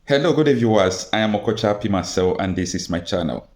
Hello, good day viewers. I am Okocha P. Marcel and this is my channel.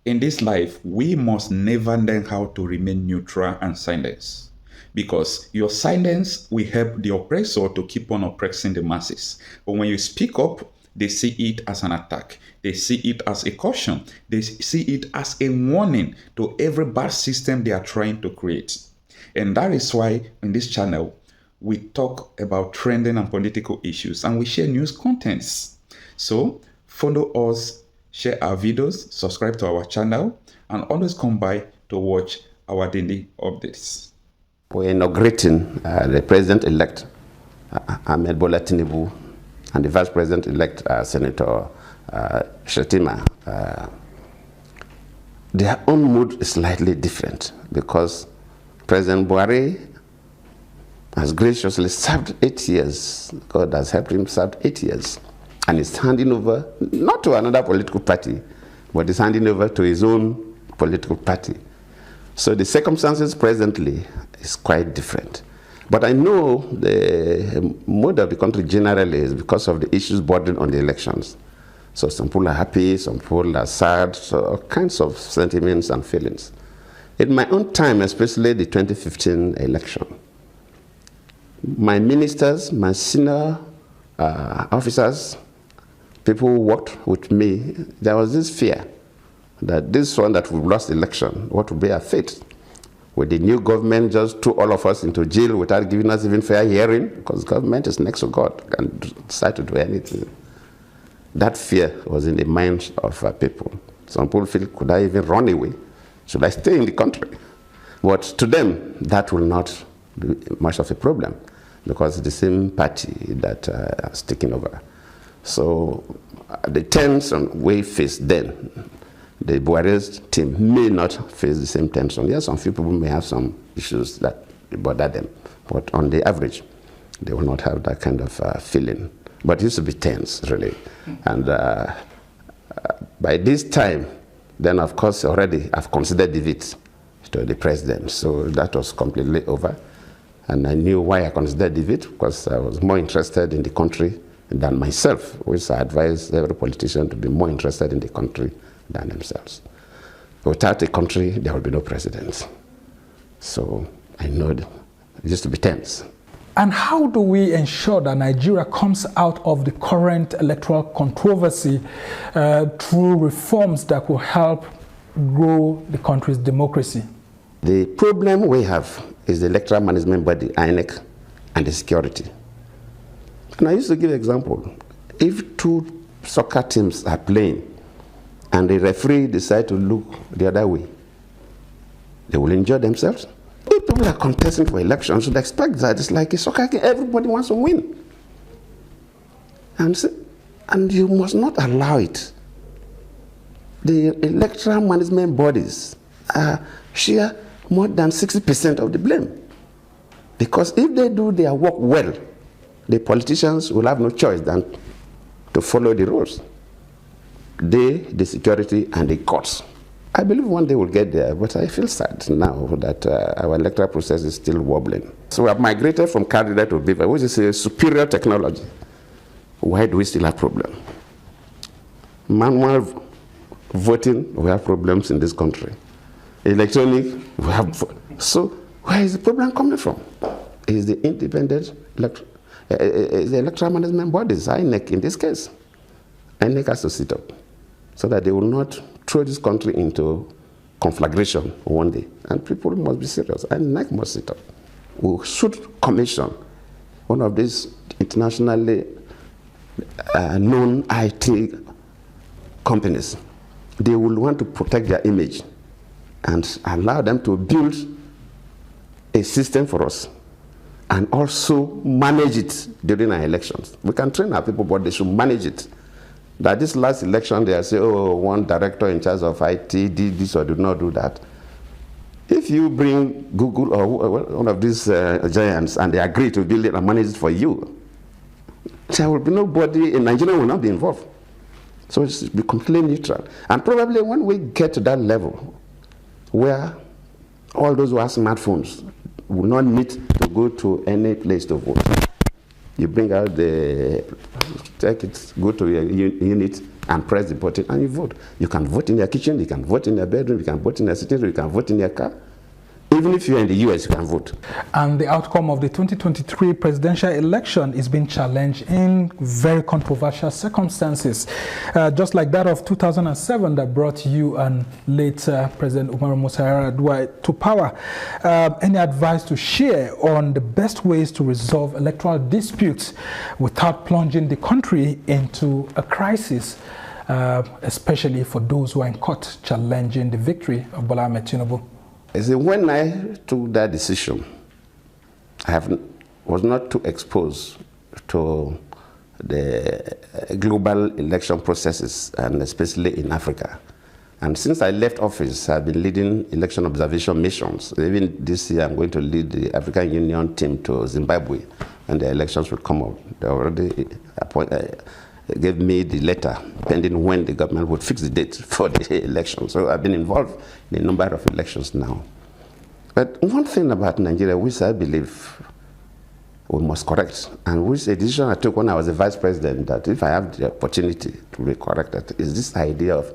In this life, we must never learn how to remain neutral and silent. Because your silence will help the oppressor to keep on oppressing the masses. But when you speak up, they see it as an attack. They see it as a caution. They see it as a warning to every bad system they are trying to create. And that is why in this channel, we talk about trending and political issues and we share news contents. So follow us, share our videos, subscribe to our channel, and always come by to watch our daily updates. We're inaugurating the president-elect, Obi Vs Tinubu, and the vice president-elect, Senator Shettima. Their own mood is slightly different because President Buhari has graciously served 8 years. God has helped him serve 8 years. And he's handing over, not to another political party, but he's handing over to his own political party. So the circumstances presently is quite different. But I know the mood of the country generally is because of the issues bordering on the elections. So some people are happy, some people are sad, so all kinds of sentiments and feelings. In my own time, especially the 2015 election, my ministers, my senior officers, people who worked with me, there was this fear that this one that we've lost the election, what will be our fate? Will the new government just throw all of us into jail without giving us even fair hearing? Because government is next to God and decide to do anything. That fear was in the minds of people. Some people feel, could I even run away? Should I stay in the country? But to them, that will not be much of a problem because it's the same party that has taken over. So the tension we faced then, the Buhari's team may not face the same tension. Yes, some few people may have some issues that bother them, but on the average, they will not have that kind of feeling. But it used to be tense, really. And by this time, then of course already I've considered defeat to the president. So that was completely over. And I knew why I considered defeat, because I was more interested in the country than myself, which I advise every politician to be more interested in the country than themselves. Without a country, there will be no president. So I know it used to be tense. And how do we ensure that Nigeria comes out of the current electoral controversy through reforms that will help grow the country's democracy? The problem we have is the electoral management body, INEC, and the security. And I used to give an example. If two soccer teams are playing and the referee decides to look the other way, they will enjoy themselves. If people are contesting for elections, should expect that it's like a soccer game. Everybody wants to win. And you must not allow it. The electoral management bodies share more than 60% of the blame. Because if they do their work well, the politicians will have no choice than to follow the rules. They, the security, and the courts. I believe one day we'll get there, but I feel sad now that our electoral process is still wobbling. So we have migrated from card reader to paper, which is a superior technology. Why do we still have problems? Manual voting, we have problems in this country. Electronic, we have. So where is the problem coming from? Is the independent the electoral management bodies, INEC in this case. INEC has to sit up so that they will not throw this country into conflagration one day. And people must be serious. INEC must sit up. We should commission one of these internationally known IT companies. They will want to protect their image and allow them to build a system for us and also manage it during our elections. We can train our people, but they should manage it. That this last election, they say, oh, one director in charge of IT did this or did not do that. If you bring Google or one of these giants and they agree to build it and manage it for you, there will be nobody in Nigeria will not be involved. So it should be completely neutral. And probably when we get to that level where all those who have smartphones will not need to go to any place to vote, you bring out the take it, go to your unit and press the button and you vote. You can vote in your kitchen, you can vote in your bedroom, you can vote in your sitting room, you can vote in your car. Even if you're in the US, you can vote. And the outcome of the 2023 presidential election is being challenged in very controversial circumstances, just like that of 2007 that brought you and late President Umaru Musa Yar'Adua to power. Any advice to share on the best ways to resolve electoral disputes without plunging the country into a crisis, especially for those who are in court challenging the victory of Bola Ahmed Tinubu? When I took that decision, was not too exposed to the global election processes, and especially in Africa. And since I left office, I've been leading election observation missions. Even this year, I'm going to lead the African Union team to Zimbabwe, and the elections will come up. They already gave me the letter pending when the government would fix the date for the election. So I've been involved in a number of elections now. But one thing about Nigeria, which I believe we must correct, and which a decision I took when I was the vice president, that if I have the opportunity to be corrected, is this idea of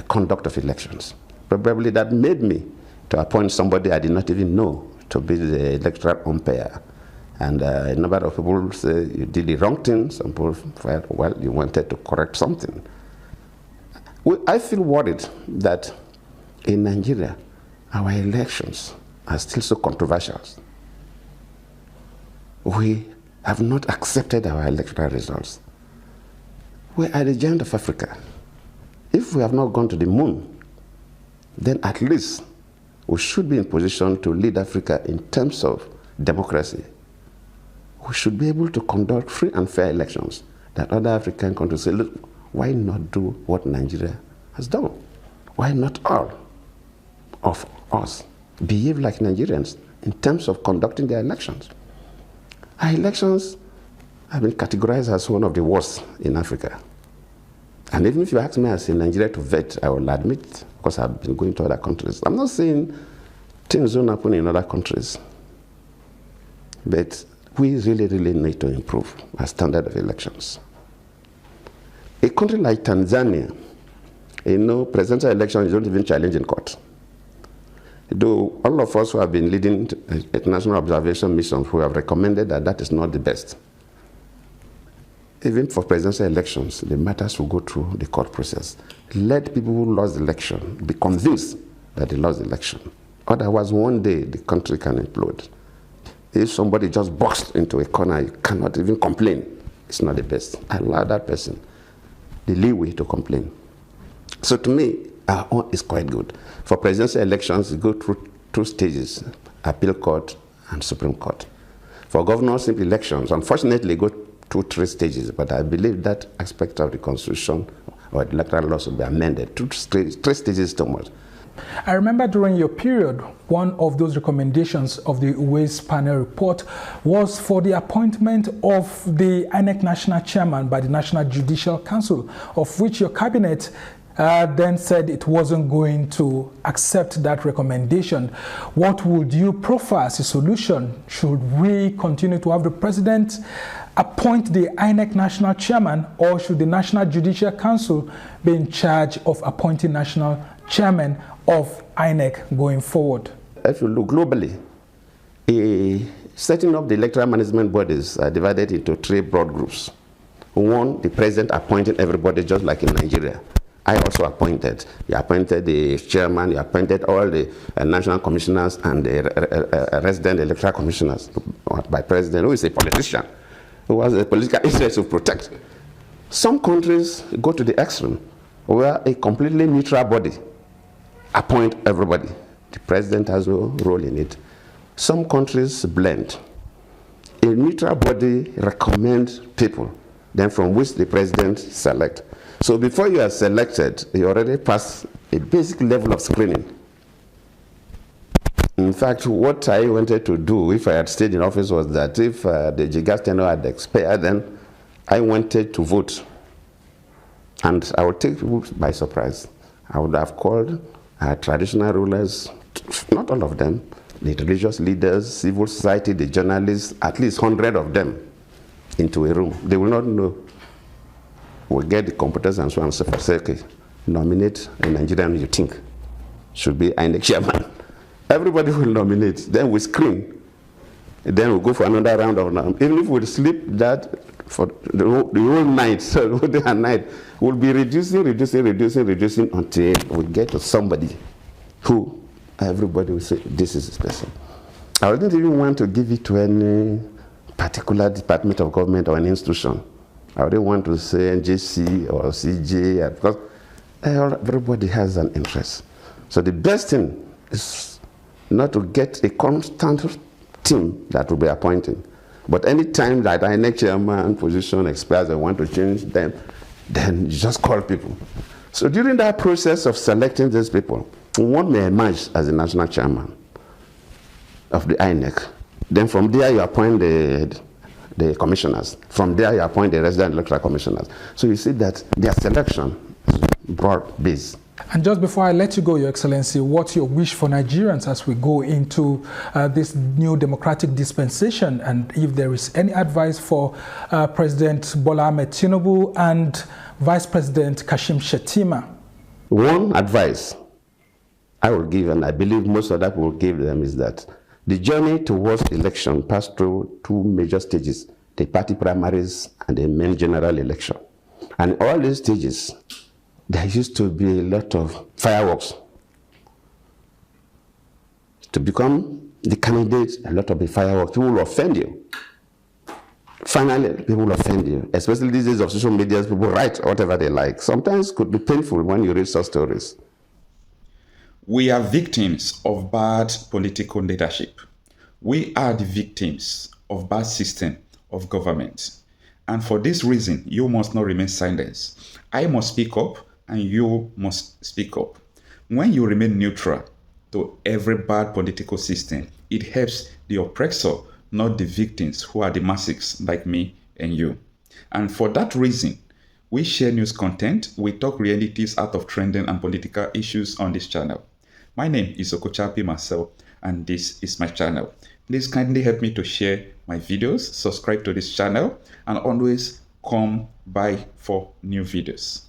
conduct of elections. Probably that made me to appoint somebody I did not even know to be the electoral umpire. And a number of people say you did the wrong thing. Some people felt, well, you wanted to correct something. I feel worried that in Nigeria, our elections are still so controversial. We have not accepted our electoral results. We are the giant of Africa. If we have not gone to the moon, then at least we should be in position to lead Africa in terms of democracy. We should be able to conduct free and fair elections that other African countries say, look, why not do what Nigeria has done? Why not all of us behave like Nigerians in terms of conducting their elections? Our elections have been categorized as one of the worst in Africa. And even if you ask me as a Nigerian to vet, I will admit, because I've been going to other countries. I'm not saying things don't happen in other countries, but we really, really need to improve our standard of elections. A country like Tanzania, presidential elections don't even challenge in court. Though all of us who have been leading international observation missions who have recommended that that is not the best. Even for presidential elections, the matters will go through the court process. Let people who lost the election be convinced that they lost the election. Otherwise, one day the country can implode. If somebody just boxed into a corner, you cannot even complain. It's not the best. Allow that person the leeway to complain. So to me, our own is quite good. For presidential elections, you go through two stages, appeal court and Supreme Court. For governorship elections, unfortunately, go through 3 stages, but I believe that aspect of the Constitution or the electoral laws will be amended. 3 stages too much. I remember during your period, one of those recommendations of the Uwais panel report was for the appointment of the INEC National Chairman by the National Judicial Council, of which your cabinet then said it wasn't going to accept that recommendation. What would you prefer as a solution? Should we continue to have the president appoint the INEC National Chairman, or should the National Judicial Council be in charge of appointing National Chairman of INEC going forward? If you look globally, setting up the electoral management bodies are divided into 3 broad groups. One, the president appointing everybody just like in Nigeria. I also appointed. You appointed the chairman, you appointed all the national commissioners and the resident electoral commissioners by president, who is a politician, who has a political interest to protect. Some countries go to the extreme, where a completely neutral body appoint everybody. The president has no role in it. Some countries blend. A neutral body recommends people, then from which the president selects. So before you are selected, you already pass a basic level of screening. In fact, what I wanted to do if I had stayed in office was that if the Jigas tenure had expired, then I wanted to vote. And I would take people by surprise. I would have called traditional rulers, not all of them, the religious leaders, civil society, the journalists, at least 100 of them. into a room. They will not know. We'll get the computers and so on and so forth. Say, okay, nominate a Nigerian you think should be INEC chairman. Everybody will nominate. Then we screen. Then we'll go for another round of nomination. Even if we sleep that for the whole night, so the whole day and night, we'll be reducing until we get to somebody who everybody will say, this is this person. I wouldn't even want to give it to any particular department of government or an institution. I wouldn't want to say NJC or CJ, because everybody has an interest. So the best thing is not to get a constant team that will be appointing. But any time that INEC chairman position expires and want to change them, then you just call people. So during that process of selecting these people, one may emerge as the national chairman of the INEC. Then from there you appoint the commissioners. From there you appoint the resident electoral commissioners. So you see that their selection is broad-based. And just before I let you go, Your Excellency, what's your wish for Nigerians as we go into this new democratic dispensation? And if there is any advice for President Bola Ahmed Tinubu and Vice President Kashim Shettima? One advice I will give, and I believe most of that will give them, is that the journey towards election passed through two major stages, the party primaries and the main general election. And all these stages, there used to be a lot of fireworks. To become the candidate, a lot of the fireworks, people will offend you. Finally, people will offend you, especially these days of social media, people write whatever they like. Sometimes it could be painful when you read such stories. We are victims of bad political leadership. We are the victims of bad system of government. And for this reason, you must not remain silent. I must speak up, and you must speak up. When you remain neutral to every bad political system, it helps the oppressor, not the victims who are the masses like me and you. And for that reason, we share news content, we talk realities out of trending and political issues on this channel. My name is Okocha Marcel, and this is my channel. Please kindly help me to share my videos, subscribe to this channel, and always come by for new videos.